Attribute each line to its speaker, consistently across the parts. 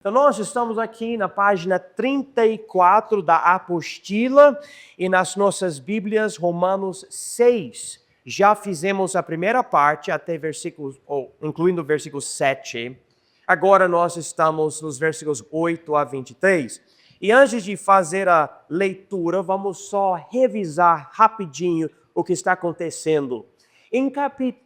Speaker 1: Então, nós estamos aqui na página 34 da apostila e nas nossas Bíblias, Romanos 6. Já fizemos a primeira parte até versículos, incluindo o versículo 7. Agora nós estamos nos versículos 8 a 23. E antes de fazer a leitura, vamos só revisar rapidinho o que está acontecendo.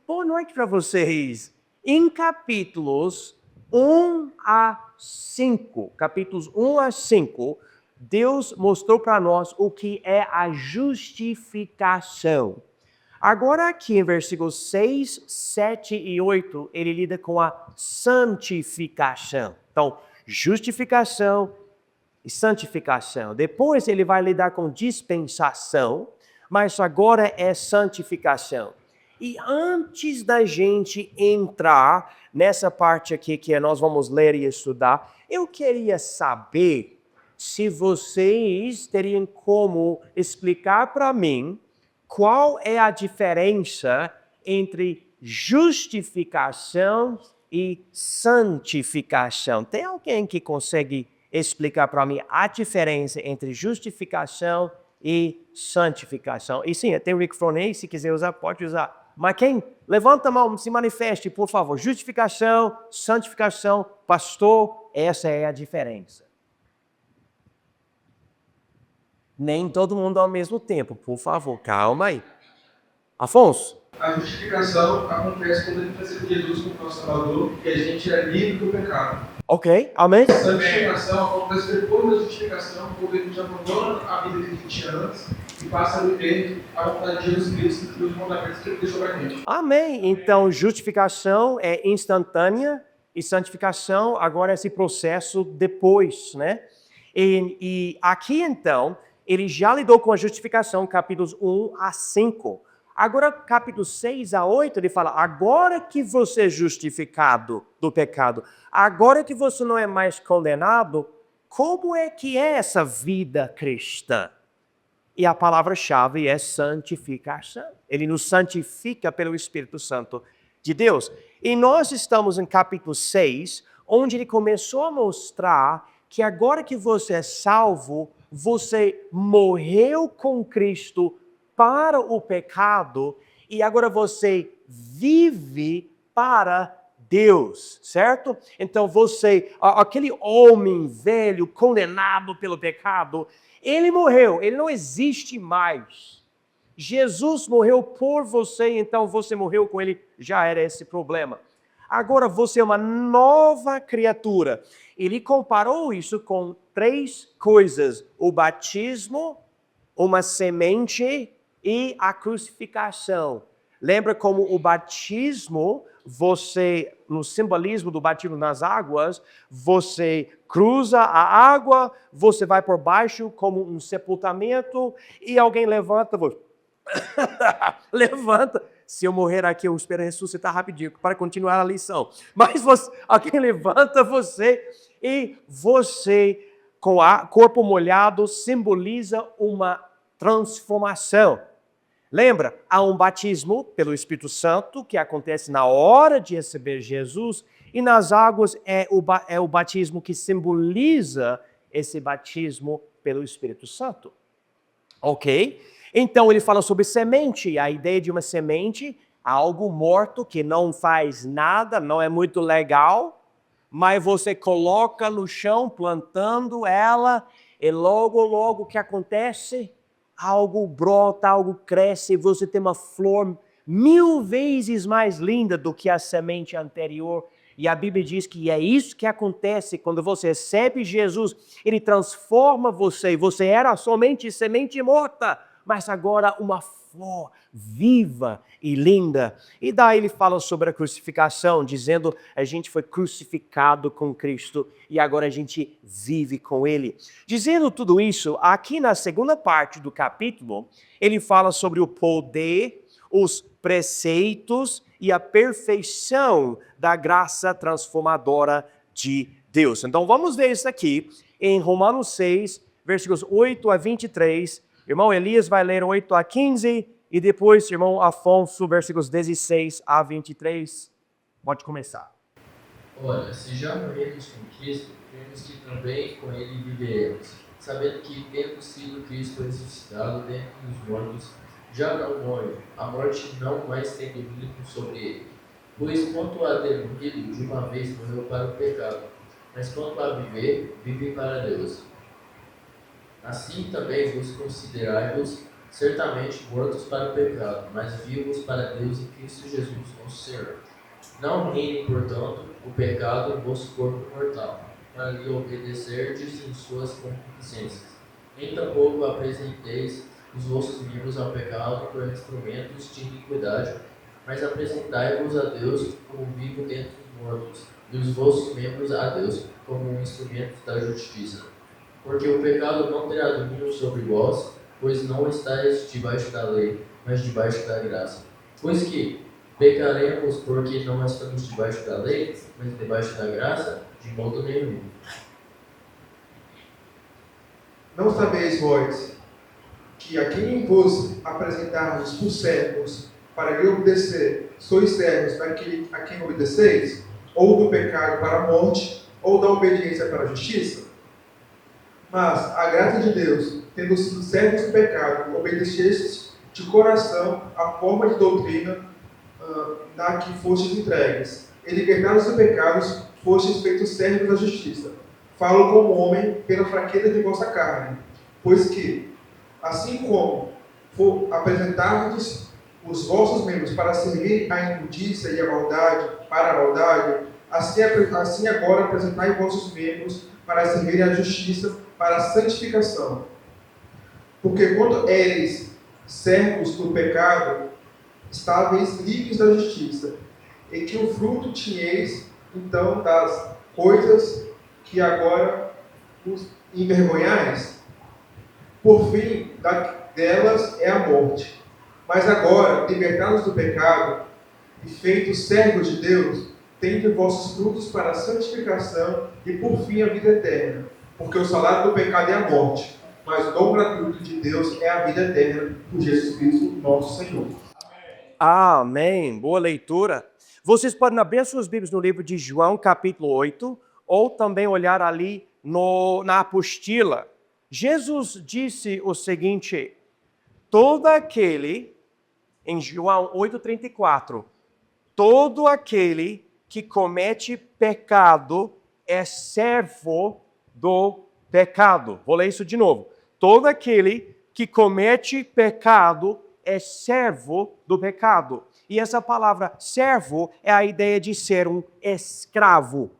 Speaker 1: Boa noite para vocês. Em capítulos 1 a 5, capítulos 1 a 5, Deus mostrou para nós o que é a justificação. Agora aqui em versículos 6, 7 e 8, ele lida com a santificação. Então, justificação e santificação. Depois ele vai lidar com dispensação, mas agora é santificação. E antes da gente entrar nessa parte aqui que nós vamos ler e estudar, eu queria saber se vocês teriam como explicar para mim qual é a diferença entre justificação e santificação. Tem alguém que consegue explicar para mim a diferença entre justificação e santificação? E sim, tem o microfone aí, se quiser usar, pode usar. Mas quem? Levanta a mão, se manifeste, por favor. Justificação, santificação, pastor, essa é a diferença. Nem todo mundo ao mesmo tempo, por favor, calma aí. Afonso?
Speaker 2: A justificação acontece quando a gente recebe Jesus como nosso Salvador e a gente é livre do pecado.
Speaker 1: Ok, amém?
Speaker 2: A santificação acontece depois da justificação, quando a gente abandona a vida que a gente tinha antes e passa a viver a vontade de Jesus Cristo e os mandamentos que ele deixou para a gente.
Speaker 1: Amém. Então, justificação é instantânea e santificação agora é esse processo depois, né? E aqui, então, ele já lidou com a justificação, capítulos 1 a 5. Agora, capítulos 6 a 8, ele fala, agora que você é justificado do pecado, agora que você não é mais condenado, como é que é essa vida cristã? E a palavra-chave é santificação. Ele nos santifica pelo Espírito Santo de Deus. E nós estamos em capítulo 6, onde ele começou a mostrar que agora que você é salvo, você morreu com Cristo para o pecado e agora você vive para Deus, certo? Então aquele homem velho condenado pelo pecado, ele morreu, ele não existe mais. Jesus morreu por você, então você morreu com ele, já era esse problema. Agora você é uma nova criatura. Ele comparou isso com 3 coisas: o batismo, uma semente e a crucificação. Lembra como o batismo, no simbolismo do batismo nas águas, você cruza a água, você vai por baixo como um sepultamento e alguém levanta você. Levanta. Se eu morrer aqui, eu espero ressuscitar rapidinho para continuar a lição. Mas alguém levanta você e você, com o corpo molhado, simboliza uma transformação. Lembra, há um batismo pelo Espírito Santo que acontece na hora de receber Jesus e nas águas é o batismo que simboliza esse batismo pelo Espírito Santo. Ok? Então ele fala sobre semente, a ideia de uma semente, algo morto que não faz nada, não é muito legal, mas você coloca no chão plantando ela e logo o que acontece? Algo brota, algo cresce, você tem uma flor 1000 vezes mais linda do que a semente anterior. E a Bíblia diz que é isso que acontece quando você recebe Jesus. Ele transforma você. Você era somente semente morta, mas agora uma flor viva e linda. E daí ele fala sobre a crucificação, dizendo a gente foi crucificado com Cristo e agora a gente vive com Ele. Dizendo tudo isso, aqui na segunda parte do capítulo, ele fala sobre o poder, os preceitos e a perfeição da graça transformadora de Deus. Então vamos ver isso aqui em Romanos 6, versículos 8 a 23. Irmão Elias vai ler 8 a 15 e depois, irmão Afonso, versículos 16 a 23. Pode começar.
Speaker 3: Ora, se já morremos com Cristo, cremos que também com ele viveremos, sabendo que, tendo sido Cristo ressuscitado dentre os mortos, já não morre, a morte não mais tem domínio sobre ele. Pois quanto a ter morrido, de uma vez morreu para o pecado, mas quanto a viver, vive para Deus. Assim também vos considerai-vos certamente mortos para o pecado, mas vivos para Deus em Cristo Jesus, nosso Senhor. Não reine, portanto, o pecado em vosso corpo mortal, para lhe obedecerdes em suas concupiscências. Nem tampouco apresenteis os vossos membros ao pecado por instrumentos de iniquidade, mas apresentai-vos a Deus como vivo dentre os mortos, e os vossos membros a Deus como instrumentos da justiça. Porque o pecado não terá domínio sobre vós, pois não estáis debaixo da lei, mas debaixo da graça. Pois que pecaremos porque não estamos debaixo da lei, mas debaixo da graça? De modo nenhum.
Speaker 2: Não sabeis vós que a quem vos apresentarmos por servos para lhe obedecer, sois servos daquele a quem obedeceis, ou do pecado para a morte, ou da obediência para a justiça? Mas a graça de Deus, tendo sido servos do pecado, obedecestes de coração a forma de doutrina na que fostes entregues. E libertados dos pecados, fostes feitos servos da justiça. Falo como homem pela fraqueza de vossa carne, pois que, assim como apresentardes os vossos membros para servir à imundícia e à maldade, para a maldade, assim agora apresentai vossos membros para servir à justiça, para a santificação. Porque quando eres servos do pecado, estáveis livres da justiça, e que o fruto tinhais, então, das coisas que agora os envergonhais. Por fim, delas é a morte. Mas agora, libertados do pecado e feitos servos de Deus, tende vossos frutos para a santificação e, por fim, a vida eterna. Porque o salário do pecado é a morte, mas o dom gratuito de Deus é a vida eterna, por Jesus Cristo, nosso Senhor.
Speaker 1: Amém. Boa leitura. Vocês podem abrir suas Bíblias no livro de João, capítulo 8, ou também olhar ali na apostila. Jesus disse o seguinte: todo aquele, em João 8,34, todo aquele que comete pecado é servo do pecado. Vou ler isso de novo. Todo aquele que comete pecado é servo do pecado. E essa palavra servo é a ideia de ser um escravo.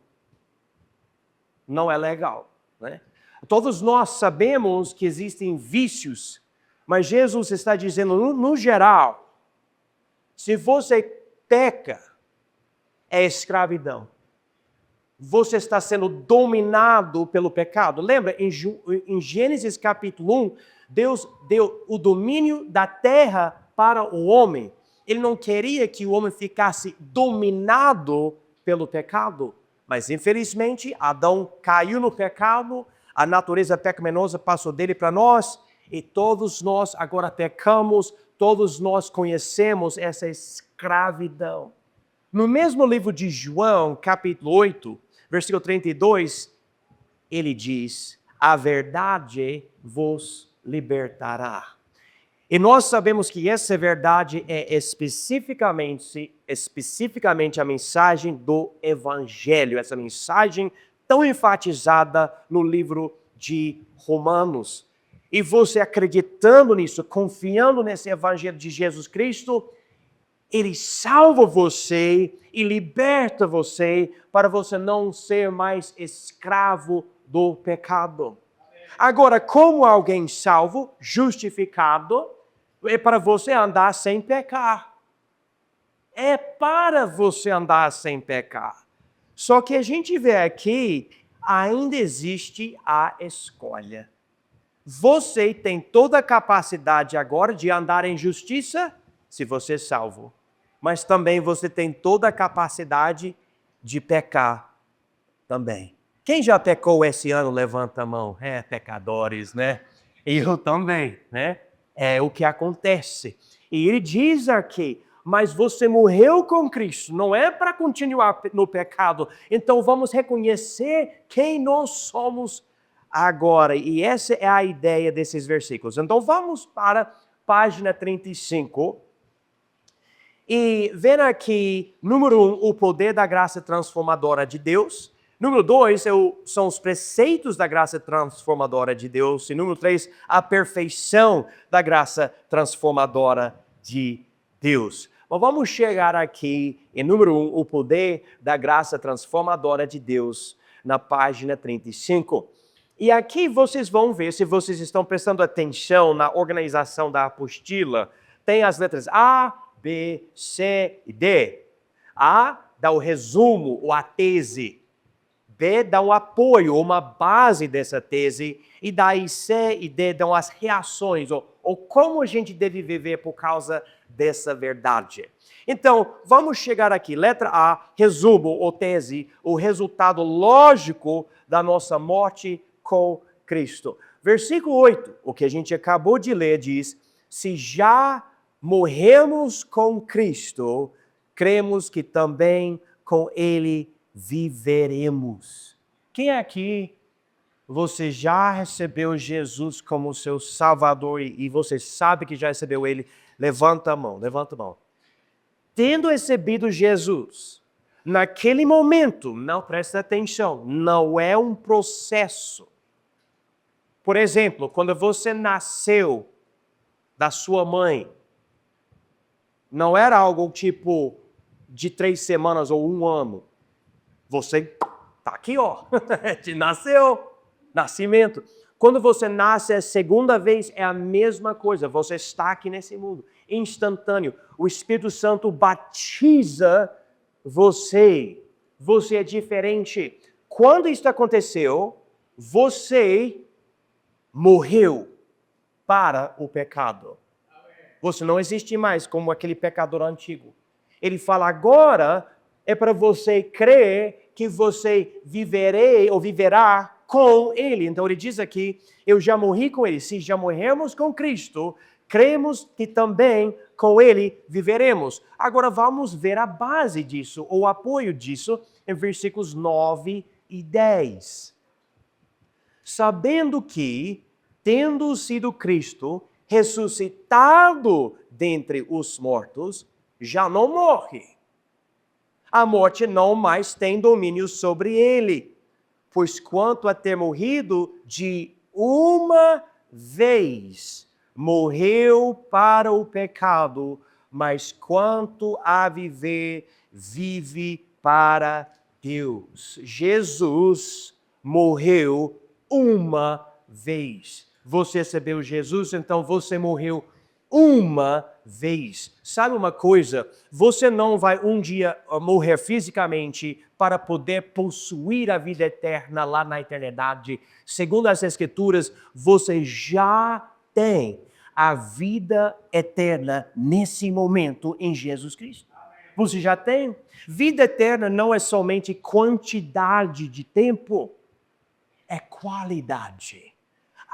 Speaker 1: Não é legal, né? Todos nós sabemos que existem vícios, mas Jesus está dizendo, no geral, se você peca, é escravidão. Você está sendo dominado pelo pecado. Lembra, em Gênesis capítulo 1, Deus deu o domínio da terra para o homem. Ele não queria que o homem ficasse dominado pelo pecado. Mas, infelizmente, Adão caiu no pecado, a natureza pecaminosa passou dele para nós, e todos nós agora pecamos, todos nós conhecemos essa escravidão. No mesmo livro de João, capítulo 8, versículo 32, ele diz, a verdade vos libertará. E nós sabemos que essa verdade é especificamente a mensagem do Evangelho, essa mensagem tão enfatizada no livro de Romanos. E você acreditando nisso, confiando nesse Evangelho de Jesus Cristo, ele salva você e liberta você para você não ser mais escravo do pecado. Agora, como alguém salvo, justificado, é para você andar sem pecar. É para você andar sem pecar. Só que a gente vê aqui, ainda existe a escolha. Você tem toda a capacidade agora de andar em justiça, se você é salvo. Mas também você tem toda a capacidade de pecar também. Quem já pecou esse ano, levanta a mão. Pecadores, né? Eu também, né? É o que acontece. E ele diz aqui, mas você morreu com Cristo, não é para continuar no pecado. Então vamos reconhecer quem nós somos agora. E essa é a ideia desses versículos. Então vamos para a página 35. E vendo aqui, número 1, o poder da graça transformadora de Deus. Número 2, são os preceitos da graça transformadora de Deus. E número 3, a perfeição da graça transformadora de Deus. Mas vamos chegar aqui em número 1, o poder da graça transformadora de Deus, na página 35. E aqui vocês vão ver, se vocês estão prestando atenção na organização da apostila, tem as letras A, B, C e D. A dá o resumo ou a tese. B dá o apoio, uma base dessa tese. E daí C e D dão as reações, ou como a gente deve viver por causa dessa verdade. Então, vamos chegar aqui. Letra A, resumo ou tese, o resultado lógico da nossa morte com Cristo. Versículo 8, o que a gente acabou de ler, diz: se já morremos com Cristo, cremos que também com Ele viveremos. Quem aqui, você já recebeu Jesus como seu Salvador e você sabe que já recebeu Ele? Levanta a mão, levanta a mão. Tendo recebido Jesus, naquele momento, não presta atenção, não é um processo. Por exemplo, quando você nasceu da sua mãe, não era algo tipo de 3 semanas ou 1 ano. Você está aqui, ó, nasceu, nascimento. Quando você nasce a segunda vez, é a mesma coisa. Você está aqui nesse mundo, instantâneo. O Espírito Santo batiza você. Você é diferente. Quando isso aconteceu, você morreu para o pecado. Você não existe mais como aquele pecador antigo. Ele fala, agora é para você crer que você viverá com Ele. Então ele diz aqui, eu já morri com Ele. Se já morremos com Cristo, cremos que também com Ele viveremos. Agora vamos ver a base disso, ou o apoio disso, em versículos 9 e 10. Sabendo que, tendo sido Cristo ressuscitado dentre os mortos, já não morre. A morte não mais tem domínio sobre ele, pois quanto a ter morrido de uma vez, morreu para o pecado, mas quanto a viver, vive para Deus. Jesus morreu uma vez. Você recebeu Jesus, então você morreu uma vez. Sabe uma coisa? Você não vai um dia morrer fisicamente para poder possuir a vida eterna lá na eternidade. Segundo as Escrituras, você já tem a vida eterna nesse momento em Jesus Cristo. Você já tem. Vida eterna não é somente quantidade de tempo, é qualidade.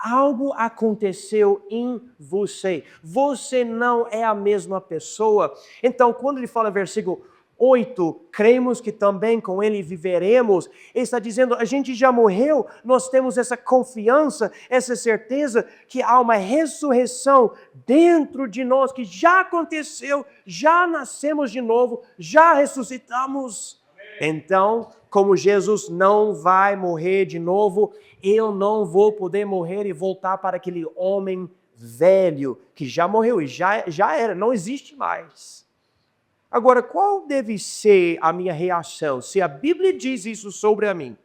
Speaker 1: Algo aconteceu em você. Você não é a mesma pessoa. Então, quando ele fala versículo 8, cremos que também com ele viveremos, ele está dizendo, a gente já morreu, nós temos essa confiança, essa certeza que há uma ressurreição dentro de nós, que já aconteceu, já nascemos de novo, já ressuscitamos. Então, como Jesus não vai morrer de novo, eu não vou poder morrer e voltar para aquele homem velho que já morreu e já era, não existe mais. Agora, qual deve ser a minha reação? Se a Bíblia diz isso sobre mim,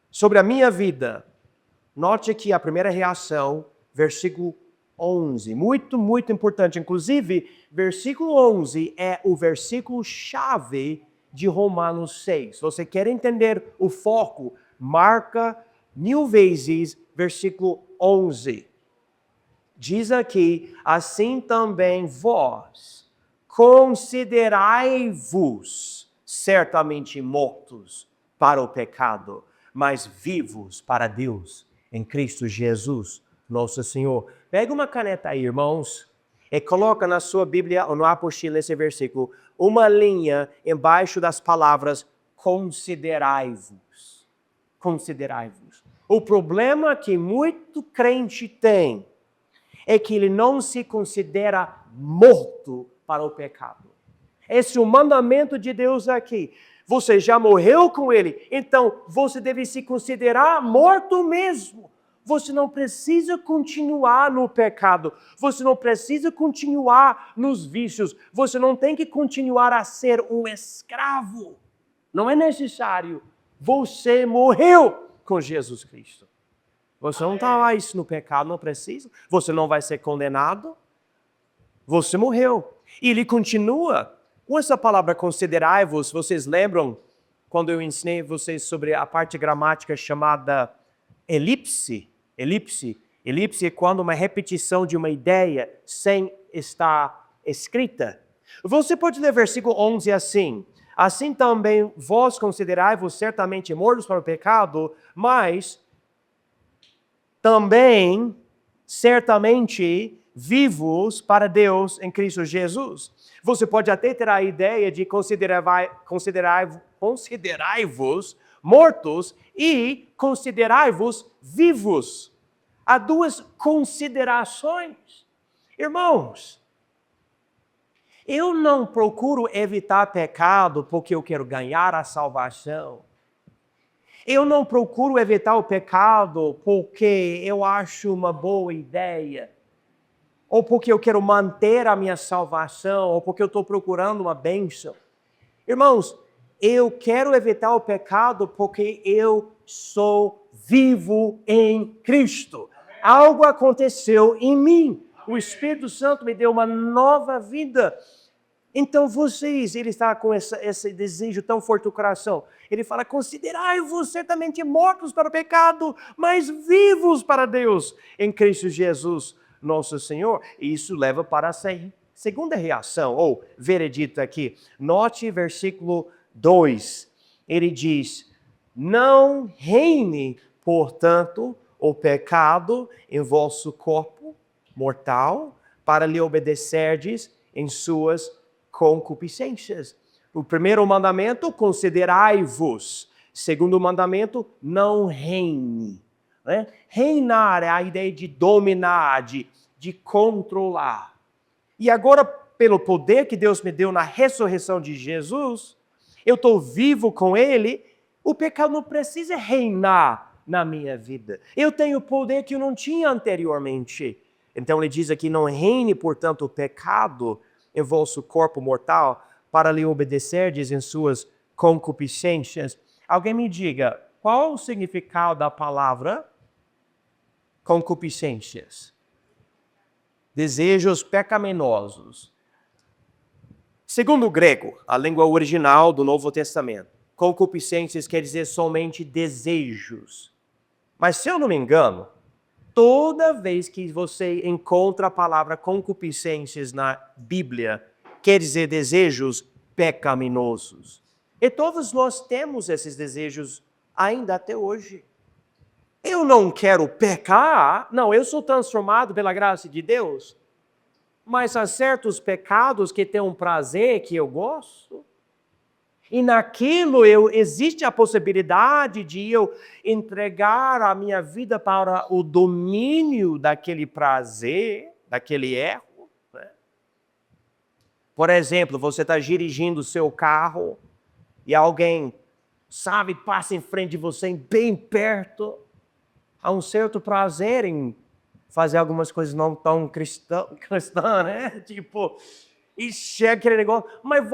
Speaker 1: sobre a minha vida, note aqui a primeira reação, versículo 11. Muito, muito importante. Inclusive, versículo 11 é o versículo-chave de Romanos 6. Se você quer entender o foco, marca 1000 vezes versículo 11. Diz aqui, assim também vós considerai-vos certamente mortos para o pecado, mas vivos para Deus em Cristo Jesus, nosso Senhor. Pega uma caneta aí, irmãos, E coloca na sua Bíblia ou no apostila esse versículo, uma linha embaixo das palavras considerai-vos. Considerai-vos. O problema que muito crente tem é que ele não se considera morto para o pecado. Esse é o mandamento de Deus aqui. Você já morreu com ele, então você deve se considerar morto mesmo. Você não precisa continuar no pecado. Você não precisa continuar nos vícios. Você não tem que continuar a ser um escravo. Não é necessário. Você morreu com Jesus Cristo. Você não está mais no pecado, não precisa. Você não vai ser condenado. Você morreu. E ele continua com essa palavra considerai-vos. Vocês lembram quando eu ensinei vocês sobre a parte gramática chamada elipse? Elipse é quando uma repetição de uma ideia sem estar escrita. Você pode ler versículo 11 assim. Assim também vós considerai-vos certamente mortos para o pecado, mas também certamente vivos para Deus em Cristo Jesus. Você pode até ter a ideia de considerai-vos mortos e considerai-vos vivos. Há duas considerações. Irmãos, eu não procuro evitar pecado porque eu quero ganhar a salvação. Eu não procuro evitar o pecado porque eu acho uma boa ideia. Ou porque eu quero manter a minha salvação, ou porque eu estou procurando uma bênção. Irmãos, eu quero evitar o pecado porque eu sou vivo em Cristo. Algo aconteceu em mim. O Espírito Santo me deu uma nova vida. Então ele está com esse desejo tão forte no coração. Ele fala, considerai-vos certamente mortos para o pecado, mas vivos para Deus em Cristo Jesus, nosso Senhor. E isso leva para a segunda reação, ou veredito aqui. Note versículo 2. Ele diz, não reine, portanto, o pecado em vosso corpo mortal, para lhe obedecerdes em suas concupiscências. O primeiro mandamento, considerai-vos. Segundo mandamento, não reine. Né? Reinar é a ideia de dominar, de controlar. E agora, pelo poder que Deus me deu na ressurreição de Jesus, eu estou vivo com Ele, o pecado não precisa reinar na minha vida. Eu tenho poder que eu não tinha anteriormente. Então ele diz aqui, não reine, portanto, o pecado em vosso corpo mortal, para lhe obedecerdes em suas concupiscências. Alguém me diga, qual o significado da palavra concupiscências? Desejos pecaminosos. Segundo o grego, a língua original do Novo Testamento, concupiscências quer dizer somente desejos. Mas se eu não me engano, toda vez que você encontra a palavra concupiscências na Bíblia, quer dizer desejos pecaminosos. E todos nós temos esses desejos ainda até hoje. Eu não quero pecar, não, eu sou transformado pela graça de Deus. Mas há certos pecados que têm um prazer que eu gosto. E naquilo existe a possibilidade de eu entregar a minha vida para o domínio daquele prazer, daquele erro. Né? Por exemplo, você está dirigindo o seu carro e alguém, passa em frente de você bem perto. Há um certo prazer em fazer algumas coisas não tão cristãs, né? E chega aquele negócio, mas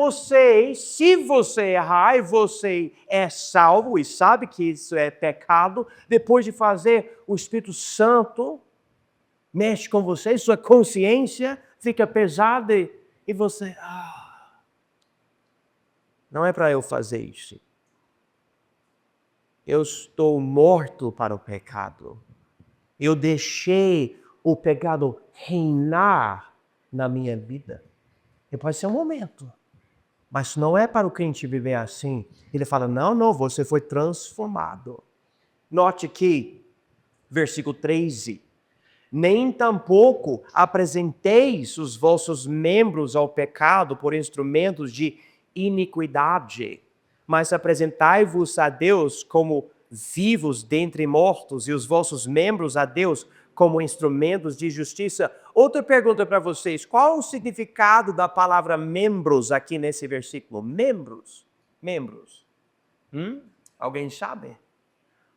Speaker 1: se você errar e você é salvo e sabe que isso é pecado, depois de fazer, o Espírito Santo mexe com você, sua consciência fica pesada e você, não é para eu fazer isso. Eu estou morto para o pecado. Eu deixei o pecado reinar na minha vida. E pode ser um momento. Mas não é para o crente viver assim. Ele fala, não, você foi transformado. Note que, versículo 13. Nem tampouco apresenteis os vossos membros ao pecado por instrumentos de iniquidade, mas apresentai-vos a Deus como vivos dentre mortos e os vossos membros a Deus como instrumentos de justiça. Outra pergunta para vocês: qual o significado da palavra membros aqui nesse versículo? Membros. Membros. Alguém sabe?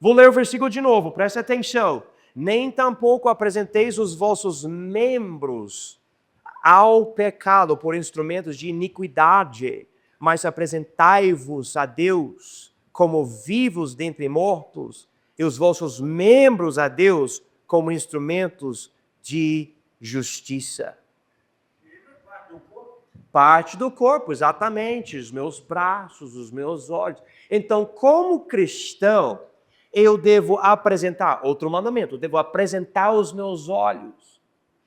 Speaker 1: Vou ler o versículo de novo, presta atenção. Nem tampouco apresenteis os vossos membros ao pecado por instrumentos de iniquidade, mas apresentai-vos a Deus como vivos dentre mortos, e os vossos membros a Deus como instrumentos de justiça. Parte do corpo, exatamente, os meus braços, os meus olhos. Então, como cristão, eu devo apresentar, outro mandamento, eu devo apresentar os meus olhos.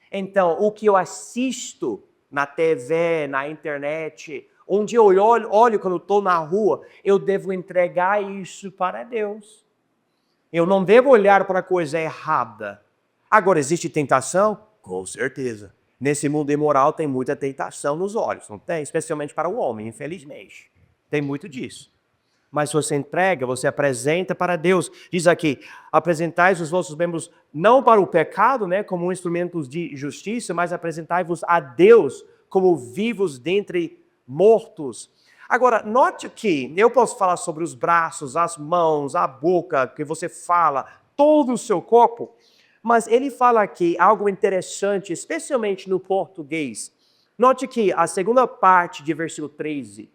Speaker 1: Então, o que eu assisto na TV, na internet, onde eu olho quando estou na rua, eu devo entregar isso para Deus. Eu não devo olhar para a coisa errada. Agora, existe tentação? Com certeza. Nesse mundo imoral tem muita tentação nos olhos, não tem? Especialmente para o homem, infelizmente. Tem muito disso. Mas você entrega, você apresenta para Deus. Diz aqui, apresentais os vossos membros não para o pecado, né, como instrumentos de justiça, mas apresentai-vos a Deus como vivos dentre mortos. Agora, note que eu posso falar sobre os braços, as mãos, a boca, que você fala, todo o seu corpo, mas ele fala aqui algo interessante, especialmente no português. Note que a segunda parte de versículo 13,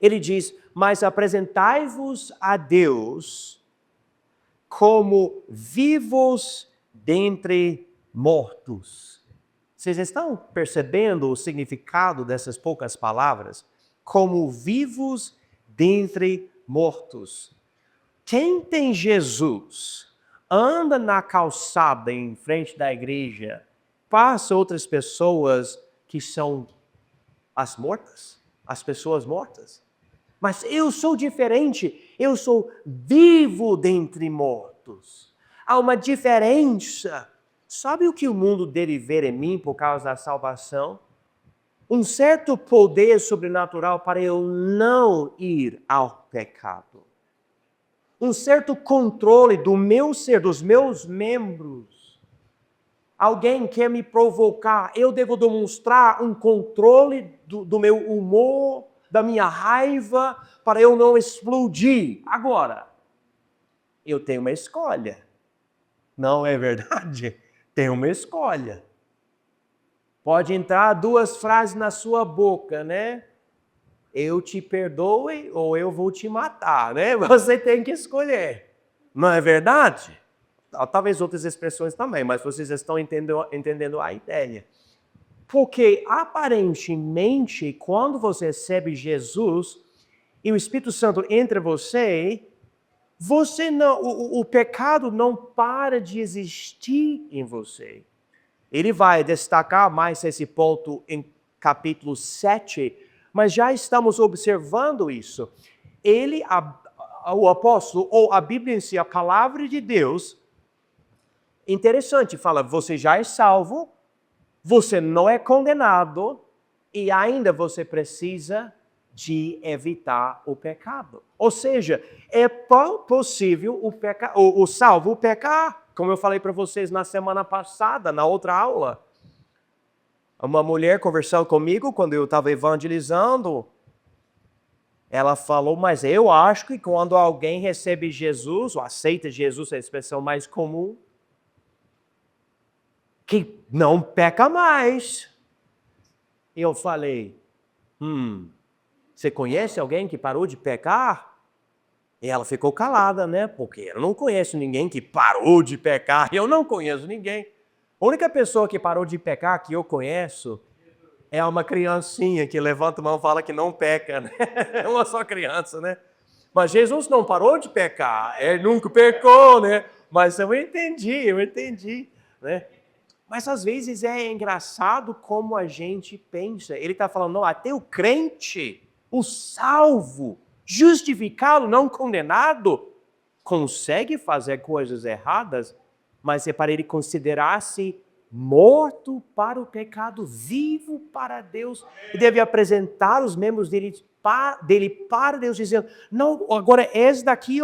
Speaker 1: ele diz, mas apresentai-vos a Deus como vivos dentre mortos. Vocês estão percebendo o significado dessas poucas palavras? Como vivos dentre mortos. Quem tem Jesus, anda na calçada em frente da igreja, passa outras pessoas que são as mortas, as pessoas mortas. Mas eu sou diferente, eu sou vivo dentre mortos. Há uma diferença. Sabe o que o mundo deve ver em mim por causa da salvação? Um certo poder sobrenatural para eu não ir ao pecado. Um certo controle do meu ser, dos meus membros. Alguém quer me provocar, eu devo demonstrar um controle do meu humor, da minha raiva, para eu não explodir. Agora, eu tenho uma escolha. Não é verdade? Tenho uma escolha. Pode entrar 2 frases na sua boca, né? Eu te perdoe ou eu vou te matar, né? Você tem que escolher. Não é verdade? Talvez outras expressões também, mas vocês estão entendendo a ideia. Porque, aparentemente, quando você recebe Jesus e o Espírito Santo entra em você, o pecado não para de existir em você. Ele vai destacar mais esse ponto em capítulo 7, mas já estamos observando isso. O apóstolo, ou a Bíblia em si, a palavra de Deus, interessante, fala, você já é salvo, você não é condenado e ainda você precisa de evitar o pecado. Ou seja, é possível o salvo pecar, como eu falei para vocês na semana passada, na outra aula. Uma mulher conversando comigo quando eu estava evangelizando, ela falou, mas eu acho que quando alguém recebe Jesus, ou aceita Jesus, é a expressão mais comum, que não peca mais. E eu falei, você conhece alguém que parou de pecar? E ela ficou calada, né? Porque eu não conheço ninguém que parou de pecar. Eu não conheço ninguém. A única pessoa que parou de pecar que eu conheço é uma criancinha que levanta a mão e fala que não peca, né? É uma só criança, né? Mas Jesus não parou de pecar. Ele nunca pecou, né? Mas eu entendi, né? Mas às vezes é engraçado como a gente pensa. Ele está falando, não, até o crente, o salvo, justificado, não condenado, consegue fazer coisas erradas mas é para ele considerar-se morto para o pecado, vivo para Deus, e deve apresentar os membros dele para Deus, dizendo, não, agora esse daqui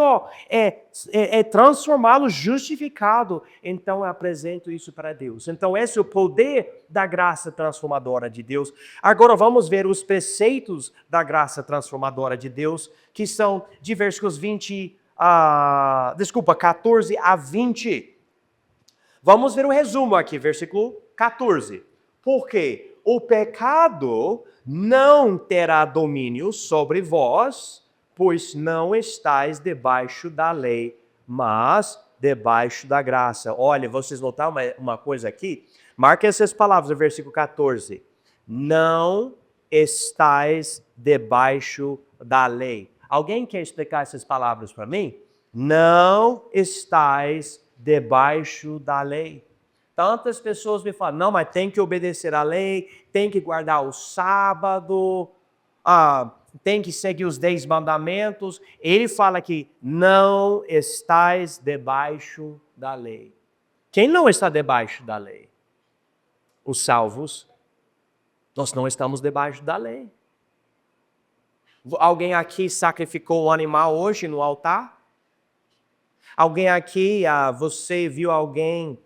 Speaker 1: é transformá-lo justificado, então eu apresento isso para Deus. Então esse é o poder da graça transformadora de Deus. Agora vamos ver os preceitos da graça transformadora de Deus, que são de versículos 14 a 20. Vamos ver um resumo aqui, versículo 14. Porque o pecado não terá domínio sobre vós, pois não estáis debaixo da lei, mas debaixo da graça. Olha, vocês notaram uma coisa aqui? Marque essas palavras no versículo 14. Não estáis debaixo da lei. Alguém quer explicar essas palavras para mim? Não estáis debaixo da lei. Tantas pessoas me falam, não, mas tem que obedecer à lei, tem que guardar o sábado, tem que seguir os 10 mandamentos. Ele fala que não estáis debaixo da lei. Quem não está debaixo da lei? Os salvos. Nós não estamos debaixo da lei. Alguém aqui sacrificou um animal hoje no altar? Alguém aqui, você viu alguém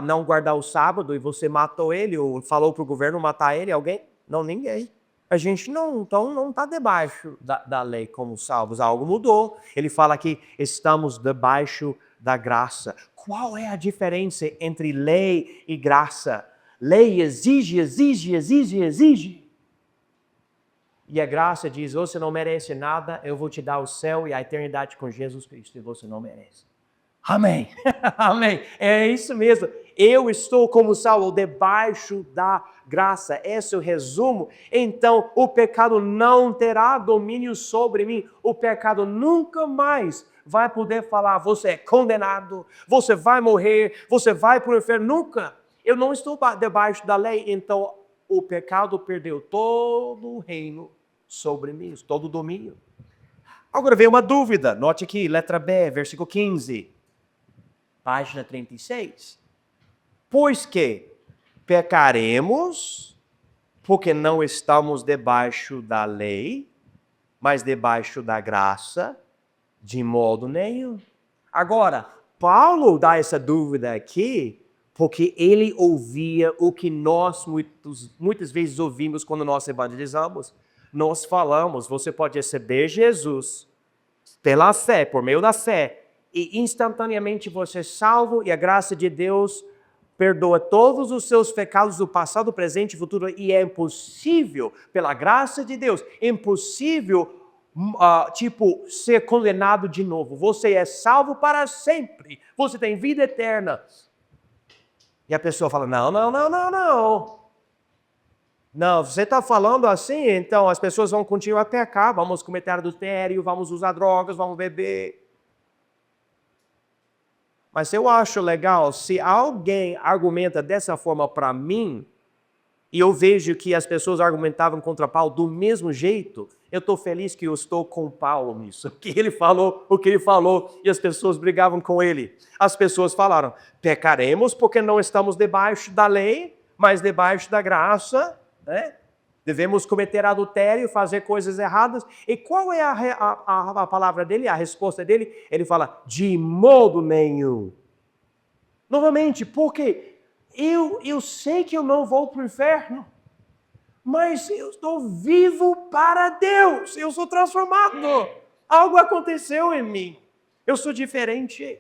Speaker 1: não guardar o sábado e você matou ele ou falou para o governo matar ele? Alguém? Não, ninguém. A gente não está debaixo da lei como salvos. Algo mudou. Ele fala que estamos debaixo da graça. Qual é a diferença entre lei e graça? Lei exige. E a graça diz, você não merece nada, eu vou te dar o céu e a eternidade com Jesus Cristo, e você não merece. Amém. Amém. É isso mesmo. Eu estou como salvo debaixo da graça. Esse é o resumo. Então, o pecado não terá domínio sobre mim. O pecado nunca mais vai poder falar, você é condenado, você vai morrer, você vai para o inferno. Nunca. Eu não estou debaixo da lei, então o pecado perdeu todo o reino sobre mim, todo o domínio. Agora vem uma dúvida. Note aqui, letra B, versículo 15. Página 36. Pois que pecaremos, porque não estamos debaixo da lei, mas debaixo da graça, de modo nenhum. Agora, Paulo dá essa dúvida aqui, porque ele ouvia o que nós muitas vezes ouvimos quando nós evangelizamos. Nós falamos, você pode receber Jesus pela fé, por meio da fé, e instantaneamente você é salvo e a graça de Deus perdoa todos os seus pecados do passado, presente e futuro, e é impossível, pela graça de Deus, impossível, ser condenado de novo. Você é salvo para sempre, você tem vida eterna. E a pessoa fala, não, você está falando assim, então as pessoas vão continuar a pecar, vamos cometer adultério, vamos usar drogas, vamos beber. Mas eu acho legal, se alguém argumenta dessa forma para mim, e eu vejo que as pessoas argumentavam contra Paulo do mesmo jeito, eu estou feliz que eu estou com Paulo nisso. Que ele falou o que ele falou e as pessoas brigavam com ele. As pessoas falaram, pecaremos porque não estamos debaixo da lei, mas debaixo da graça, né? Devemos cometer adultério, fazer coisas erradas. E qual é a palavra dele, a resposta dele? Ele fala, de modo nenhum. Novamente, porque eu sei que eu não vou para o inferno, mas eu estou vivo para Deus. Eu sou transformado. Algo aconteceu em mim. Eu sou diferente.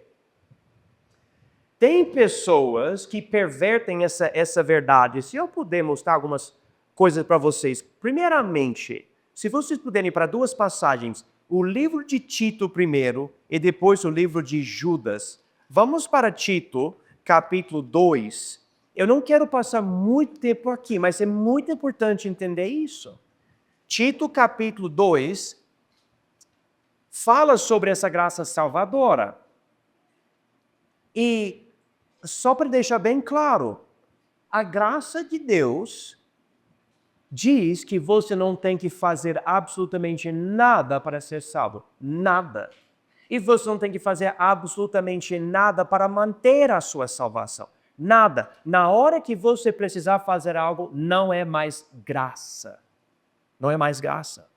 Speaker 1: Tem pessoas que pervertem essa verdade. Se eu puder mostrar algumas coisas para vocês. Primeiramente, se vocês puderem ir para 2 passagens, o livro de Tito primeiro e depois o livro de Judas. Vamos para Tito, capítulo 2. Eu não quero passar muito tempo aqui, mas é muito importante entender isso. Tito, capítulo 2, fala sobre essa graça salvadora. E só para deixar bem claro, a graça de Deus diz que você não tem que fazer absolutamente nada para ser salvo. Nada. E você não tem que fazer absolutamente nada para manter a sua salvação. Nada. Na hora que você precisar fazer algo, não é mais graça. Não é mais graça.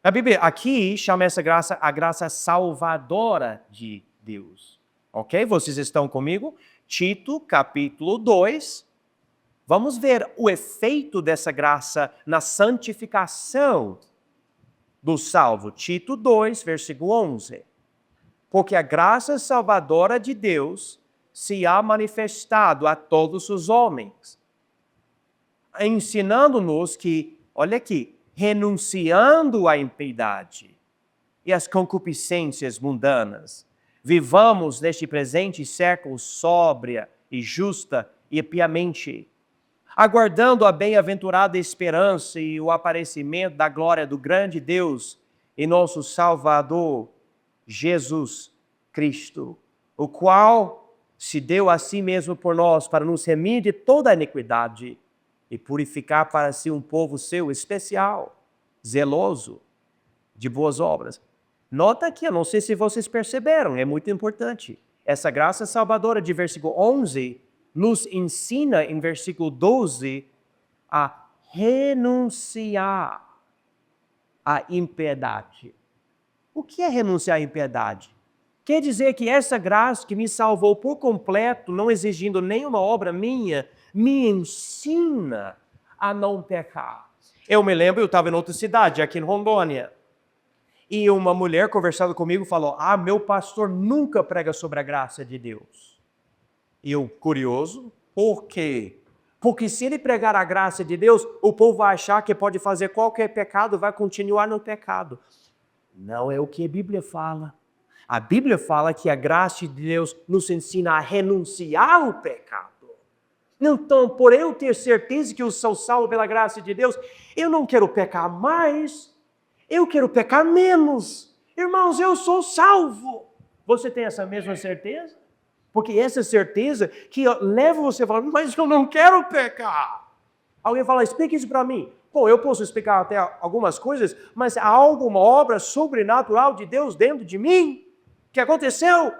Speaker 1: A Bíblia aqui chama essa graça a graça salvadora de Deus. Ok? Vocês estão comigo? Tito, capítulo 2. Vamos ver o efeito dessa graça na santificação do salvo. Tito 2, versículo 11. Porque a graça salvadora de Deus se há manifestado a todos os homens, ensinando-nos que, olha aqui, renunciando à impiedade e às concupiscências mundanas, vivamos neste presente século sóbria e justa e piamente, aguardando a bem-aventurada esperança e o aparecimento da glória do grande Deus e nosso Salvador, Jesus Cristo, o qual se deu a si mesmo por nós para nos remir de toda a iniquidade e purificar para si um povo seu especial, zeloso de boas obras. Nota aqui, eu não sei se vocês perceberam, é muito importante. Essa graça salvadora de versículo 11 nos ensina em versículo 12 a renunciar à impiedade. O que é renunciar à impiedade? Quer dizer que essa graça que me salvou por completo, não exigindo nenhuma obra minha, me ensina a não pecar. Eu me lembro, eu estava em outra cidade, aqui em Rondônia, e uma mulher conversando comigo falou, meu pastor nunca prega sobre a graça de Deus. E eu, curioso, por quê? Porque se ele pregar a graça de Deus, o povo vai achar que pode fazer qualquer pecado, vai continuar no pecado. Não é o que a Bíblia fala. A Bíblia fala que a graça de Deus nos ensina a renunciar ao pecado. Então, por eu ter certeza que eu sou salvo pela graça de Deus, eu não quero pecar mais, eu quero pecar menos. Irmãos, eu sou salvo. Você tem essa mesma certeza? Porque essa certeza que leva você a falar, mas eu não quero pecar. Alguém fala, explica isso para mim. Bom, eu posso explicar até algumas coisas, mas há alguma obra sobrenatural de Deus dentro de mim que aconteceu?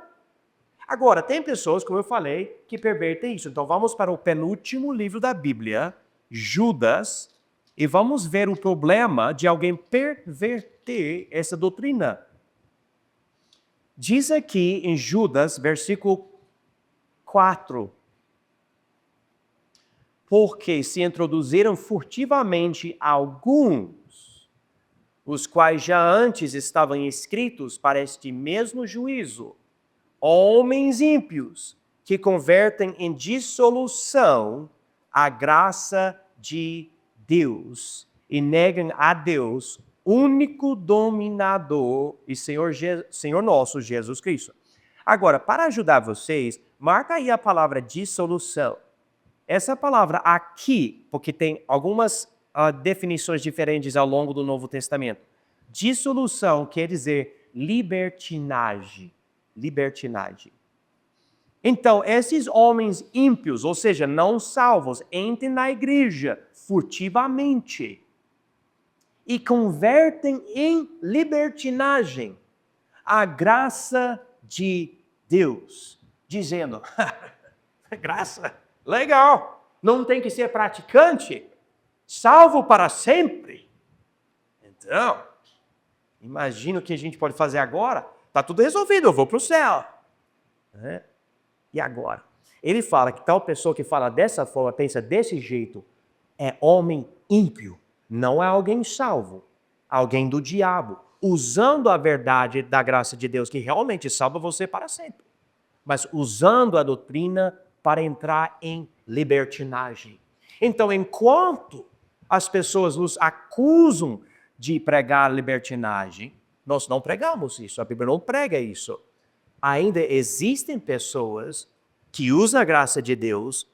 Speaker 1: Agora, tem pessoas, como eu falei, que pervertem isso. Então vamos para o penúltimo livro da Bíblia, Judas, e vamos ver o problema de alguém perverter essa doutrina. Diz aqui em Judas, versículo 4, porque se introduziram furtivamente alguns, os quais já antes estavam escritos para este mesmo juízo, homens ímpios que convertem em dissolução a graça de Deus e negam a Deus, único dominador e Senhor nosso Jesus Cristo. Agora, para ajudar vocês, marca aí a palavra dissolução. Essa palavra aqui, porque tem algumas definições diferentes ao longo do Novo Testamento. Dissolução quer dizer libertinagem. Libertinagem. Então, esses homens ímpios, ou seja, não salvos, entrem na igreja furtivamente e convertem em libertinagem a graça de Deus, dizendo, graça, legal, não tem que ser praticante, salvo para sempre. Então, imagina o que a gente pode fazer agora, está tudo resolvido, eu vou para o céu. E agora? Ele fala que tal pessoa que fala dessa forma, pensa desse jeito, é homem ímpio, não é alguém salvo, alguém do diabo, usando a verdade da graça de Deus, que realmente salva você para sempre, mas usando a doutrina para entrar em libertinagem. Então, enquanto as pessoas nos acusam de pregar libertinagem, nós não pregamos isso, a Bíblia não prega isso. Ainda existem pessoas que usam a graça de Deus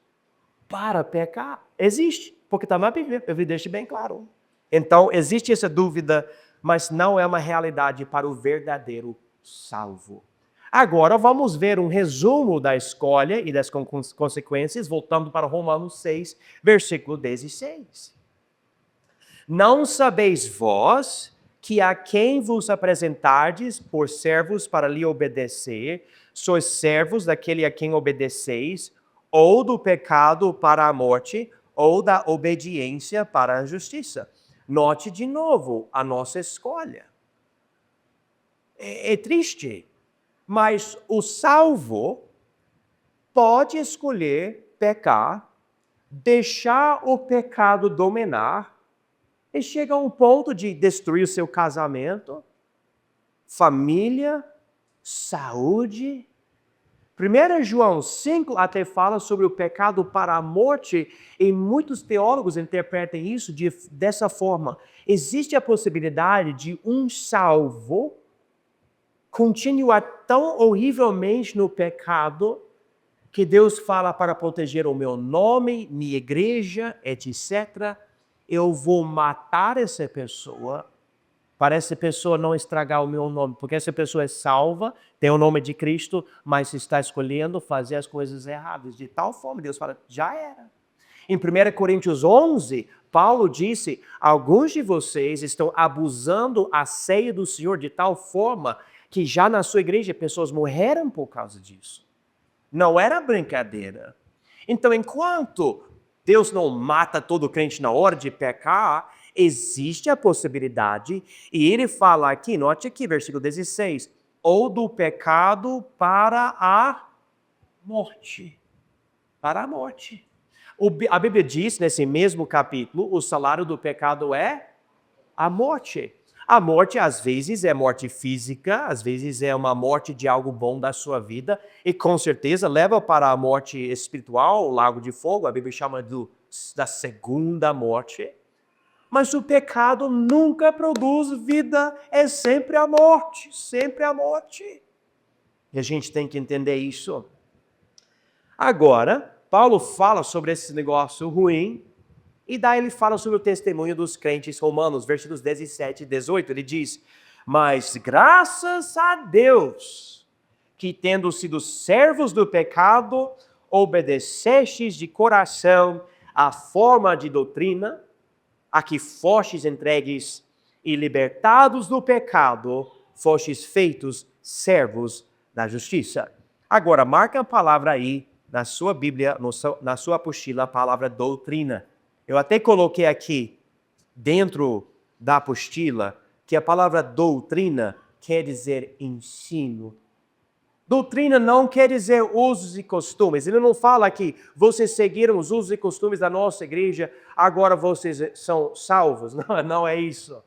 Speaker 1: para pecar. Existe, porque está na Bíblia, eu deixo bem claro. Então, existe essa dúvida, mas não é uma realidade para o verdadeiro salvo. Agora, vamos ver um resumo da escolha e das consequências, voltando para Romanos 6, versículo 16. Não sabeis vós que a quem vos apresentardes por servos para lhe obedecer, sois servos daquele a quem obedeceis, ou do pecado para a morte, ou da obediência para a justiça. Note de novo a nossa escolha. É triste, mas o salvo pode escolher pecar, deixar o pecado dominar, e chega a um ponto de destruir o seu casamento, família, saúde. 1 João 5 até fala sobre o pecado para a morte, e muitos teólogos interpretam isso dessa forma. Existe a possibilidade de um salvo continuar tão horrivelmente no pecado que Deus fala para proteger o meu nome, minha igreja, etc. Eu vou matar essa pessoa para essa pessoa não estragar o meu nome, porque essa pessoa é salva, tem o nome de Cristo, mas está escolhendo fazer as coisas erradas. De tal forma, Deus fala, já era. Em 1 Coríntios 11, Paulo disse, alguns de vocês estão abusando a ceia do Senhor de tal forma que já na sua igreja pessoas morreram por causa disso. Não era brincadeira. Então, enquanto Deus não mata todo crente na hora de pecar, existe a possibilidade, e ele fala aqui, note aqui, versículo 16, ou do pecado para a morte. Para a morte. A Bíblia diz, nesse mesmo capítulo, o salário do pecado é a morte. A morte, às vezes, é morte física, às vezes é uma morte de algo bom da sua vida, e com certeza leva para a morte espiritual, o lago de fogo, a Bíblia chama da segunda morte. Mas o pecado nunca produz vida, é sempre a morte, sempre a morte. E a gente tem que entender isso. Agora, Paulo fala sobre esse negócio ruim, e daí ele fala sobre o testemunho dos crentes romanos, versículos 17 e 18. Ele diz, mas graças a Deus, que tendo sido servos do pecado, obedecestes de coração a forma de doutrina, a que fostes entregues e libertados do pecado, fostes feitos servos da justiça. Agora, marca a palavra aí, na sua Bíblia, na sua apostila, a palavra doutrina. Eu até coloquei aqui, dentro da apostila, que a palavra doutrina quer dizer ensino. Doutrina não quer dizer usos e costumes. Ele não fala aqui, vocês seguiram os usos e costumes da nossa igreja, agora vocês são salvos. Não é isso.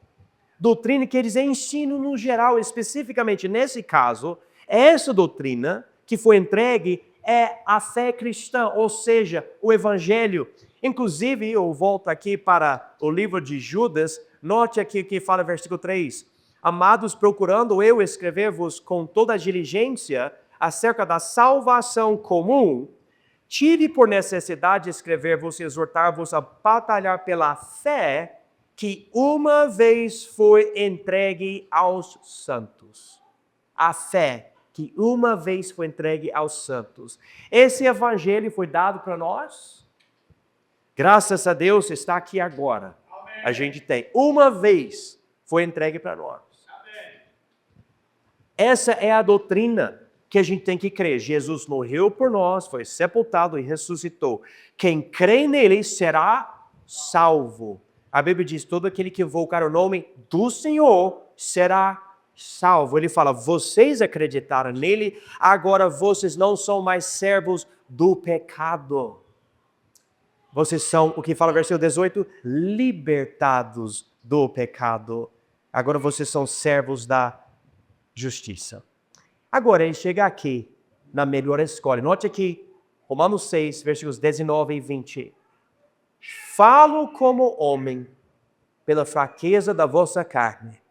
Speaker 1: Doutrina quer dizer ensino no geral, especificamente nesse caso, essa doutrina que foi entregue é a fé cristã, ou seja, o evangelho. Inclusive, eu volto aqui para o livro de Judas, note aqui o que fala versículo 3. Amados, procurando eu escrever-vos com toda a diligência acerca da salvação comum, tive por necessidade escrever-vos e exortar-vos a batalhar pela fé que uma vez foi entregue aos santos. A fé que uma vez foi entregue aos santos. Esse evangelho foi dado para nós. Graças a Deus está aqui agora. Amém. A gente tem. Uma vez foi entregue para nós. Amém. Essa é a doutrina que a gente tem que crer. Jesus morreu por nós, foi sepultado e ressuscitou. Quem crê nele será salvo. A Bíblia diz, todo aquele que invocar o nome do Senhor será salvo. Ele fala, vocês acreditaram nele, agora vocês não são mais servos do pecado. Vocês são, o que fala o versículo 18, libertados do pecado. Agora vocês são servos da justiça. Agora ele chega aqui na melhor escolha. Note aqui, Romanos 6, versículos 19 e 20. Falo como homem, pela fraqueza da vossa carne,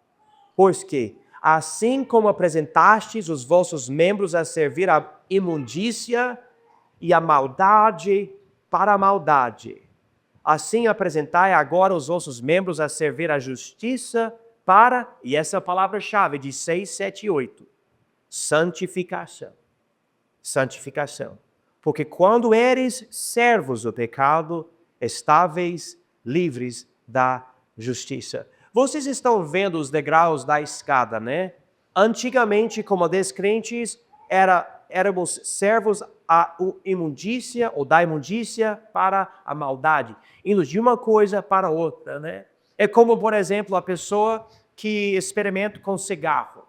Speaker 1: pois que, assim como apresentastes os vossos membros a servir à imundícia e à maldade, para a maldade. Assim apresentai agora os vossos membros a servir à justiça para, e essa é a palavra-chave de 6, 7 e 8, santificação. Santificação. Porque quando eres servos do pecado, estáveis livres da justiça. Vocês estão vendo os degraus da escada, né? Antigamente, como descrentes, éramos servos à imundícia ou da imundícia para a maldade, indo de uma coisa para outra, né? É como, por exemplo, a pessoa que experimenta com cigarro.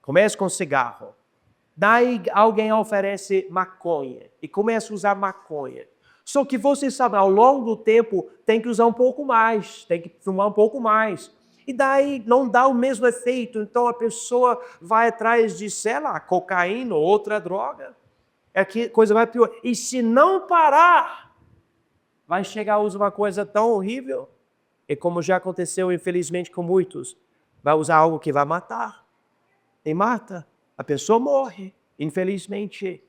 Speaker 1: Começa com cigarro. Daí alguém oferece maconha e começa a usar maconha. Só que você sabe, ao longo do tempo tem que usar um pouco mais, tem que fumar um pouco mais. E daí não dá o mesmo efeito, então a pessoa vai atrás de, sei lá, cocaína ou outra droga. É que coisa vai pior. E se não parar, vai chegar a usar uma coisa tão horrível. E como já aconteceu, infelizmente, com muitos, vai usar algo que vai matar. E mata. A pessoa morre, infelizmente.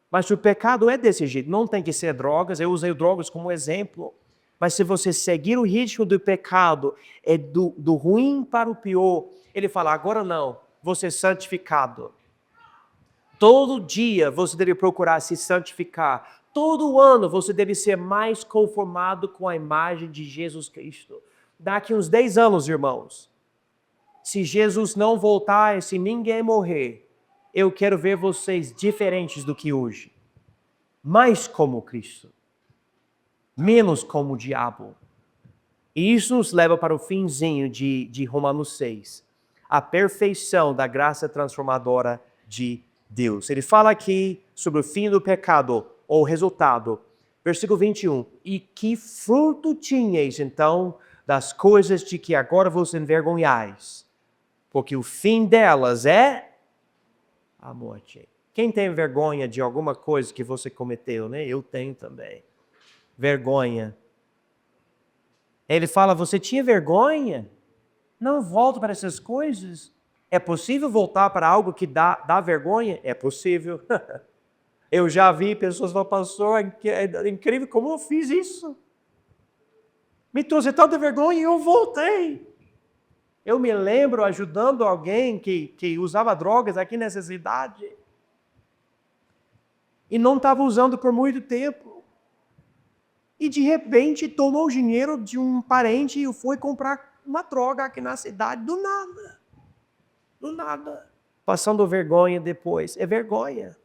Speaker 1: Mas o pecado é desse jeito. Não tem que ser drogas. Eu usei drogas como exemplo. Mas se você seguir o ritmo do pecado, é do ruim para o pior. Ele fala, agora não, você é santificado. Todo dia você deve procurar se santificar. Todo ano você deve ser mais conformado com a imagem de Jesus Cristo. Daqui uns 10 anos, irmãos, se Jesus não voltar e se ninguém morrer, eu quero ver vocês diferentes do que hoje. Mais como Cristo. Menos como o diabo. E isso nos leva para o finzinho de Romanos 6. A perfeição da graça transformadora de Deus. Ele fala aqui sobre o fim do pecado, ou resultado. Versículo 21. E que fruto tinhais, então, das coisas de que agora vos envergonhais? Porque o fim delas é a morte. Quem tem vergonha de alguma coisa que você cometeu, né? Eu tenho também. Vergonha. Ele fala, você tinha vergonha? Não volta para essas coisas. É possível voltar para algo que dá vergonha? É possível. Eu já vi pessoas falando, pastor, é incrível como eu fiz isso. Me trouxe tanta vergonha e eu voltei. Eu me lembro ajudando alguém que usava drogas aqui nessa cidade. E não estava usando por muito tempo. E de repente tomou o dinheiro de um parente e foi comprar uma droga aqui na cidade, do nada. Do nada. Passando vergonha depois. É vergonha.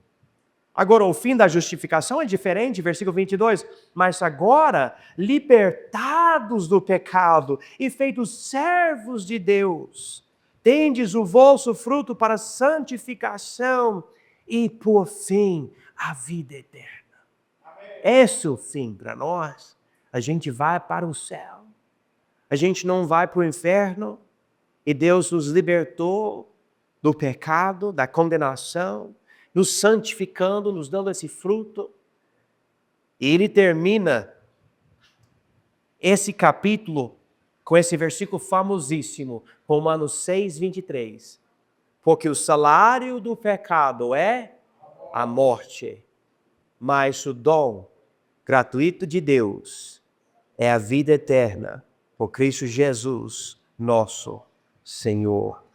Speaker 1: Agora, o fim da justificação é diferente, versículo 22. Mas agora, libertados do pecado e feitos servos de Deus, tendes o vosso fruto para santificação e, por fim, a vida eterna. Esse é o fim para nós. A gente vai para o céu. A gente não vai para o inferno. E Deus nos libertou do pecado, da condenação, nos santificando, nos dando esse fruto. E ele termina esse capítulo com esse versículo famosíssimo, Romanos 6, 23. Porque o salário do pecado é a morte, mas o dom gratuito de Deus é a vida eterna por Cristo Jesus, nosso Senhor.